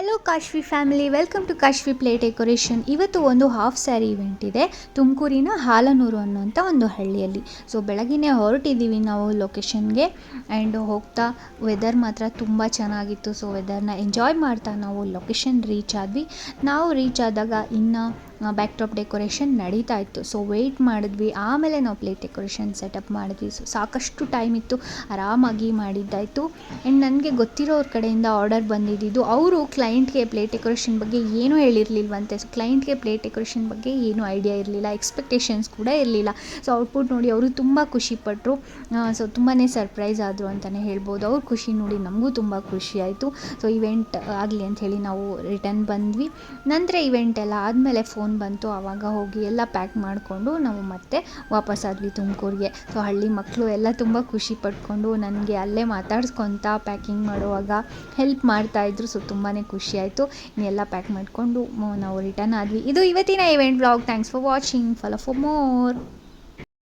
Hello Kashvi family, welcome to Kashvi play decoration. ಇವತ್ತು ಒಂದು half sari event ಇದೆ ತುಮಕೂರಿನ ಹಾಲನೂರು ಅನ್ನೋಂಥ ಒಂದು ಹಳ್ಳಿಯಲ್ಲಿ. ಸೊ ಬೆಳಗಿನೇ ಹೊರಟಿದ್ದೀವಿ ನಾವು ಲೊಕೇಶನ್ಗೆ. ಆ್ಯಂಡ್ ಹೋಗ್ತಾ ವೆದರ್ ಮಾತ್ರ ತುಂಬ ಚೆನ್ನಾಗಿತ್ತು. ಸೊ ವೆದರ್ನ ಎಂಜಾಯ್ ಮಾಡ್ತಾ ನಾವು ಲೊಕೇಶನ್ ರೀಚ್ ಆದ್ವಿ. ನಾವು ರೀಚ್ ಆದಾಗ ಇನ್ನು ಬ್ಯಾಕ್ ಟಾಪ್ ಡೆಕೋರೇಷನ್ ನಡೀತಾ ಇತ್ತು. ಸೊ ವೆಯ್ಟ್ ಮಾಡಿದ್ವಿ, ಆಮೇಲೆ ನಾವು ಪ್ಲೇಟ್ ಡೆಕೋರೇಷನ್ ಸೆಟಪ್ ಮಾಡಿದ್ವಿ. ಸೊ ಸಾಕಷ್ಟು ಟೈಮ್ ಇತ್ತು, ಆರಾಮಾಗಿ ಮಾಡಿದ್ದಾಯಿತು. ಆ್ಯಂಡ್ ನನಗೆ ಗೊತ್ತಿರೋರ ಕಡೆಯಿಂದ ಆರ್ಡರ್ ಬಂದಿದ್ದು, ಅವರು ಕ್ಲೈಂಟ್ಗೆ ಪ್ಲೇಟ್ ಡೆಕೋರೇಷನ್ ಬಗ್ಗೆ ಏನೂ ಹೇಳಿರಲಿಲ್ವಂತೆ. ಸೊ ಕ್ಲೈಂಟ್ಗೆ ಪ್ಲೇಟ್ ಡೆಕೋರೇಷನ್ ಬಗ್ಗೆ ಏನೂ ಐಡಿಯಾ ಇರಲಿಲ್ಲ, ಎಕ್ಸ್ಪೆಕ್ಟೇಷನ್ಸ್ ಕೂಡ ಇರಲಿಲ್ಲ. ಸೊ ಔಟ್ಪುಟ್ ನೋಡಿ ಅವರು ತುಂಬ ಖುಷಿಪಟ್ಟರು. ಸೊ ತುಂಬಾ ಸರ್ಪ್ರೈಸ್ ಆದರು ಅಂತಲೇ ಹೇಳ್ಬೋದು. ಅವ್ರ ಖುಷಿ ನೋಡಿ ನಮಗೂ ತುಂಬ ಖುಷಿ ಆಯಿತು. ಸೊ ಇವೆಂಟ್ ಆಗಲಿ ಅಂಥೇಳಿ ನಾವು ರಿಟರ್ನ್ ಬಂದ್ವಿ. ನಂತರ ಇವೆಂಟ್ ಎಲ್ಲ ಆದಮೇಲೆ ಫೋನ್ ಬಂತು, ಆವಾಗ ಹೋಗಿ ಎಲ್ಲ ಪ್ಯಾಕ್ ಮಾಡಿಕೊಂಡು ನಾವು ಮತ್ತೆ ವಾಪಸ್ಸಾದ್ವಿ ತುಮಕೂರಿಗೆ. ಸೊ ಹಳ್ಳಿ ಮಕ್ಕಳು ಎಲ್ಲ ತುಂಬ ಖುಷಿ ಪಟ್ಕೊಂಡು ನನಗೆ ಅಲ್ಲೇ ಮಾತಾಡ್ಸ್ಕೊತ ಪ್ಯಾಕಿಂಗ್ ಮಾಡುವಾಗ ಹೆಲ್ಪ್ ಮಾಡ್ತಾಯಿದ್ರು. ಸೊ ತುಂಬಾ ಖುಷಿ ಆಯಿತು. ಇನ್ನೆಲ್ಲ ಪ್ಯಾಕ್ ಮಾಡಿಕೊಂಡು ನಾವು ರಿಟರ್ನ್ ಆದ್ವಿ. ಇದು ಇವತ್ತಿನ event vlog. Thanks for watching. Follow for more.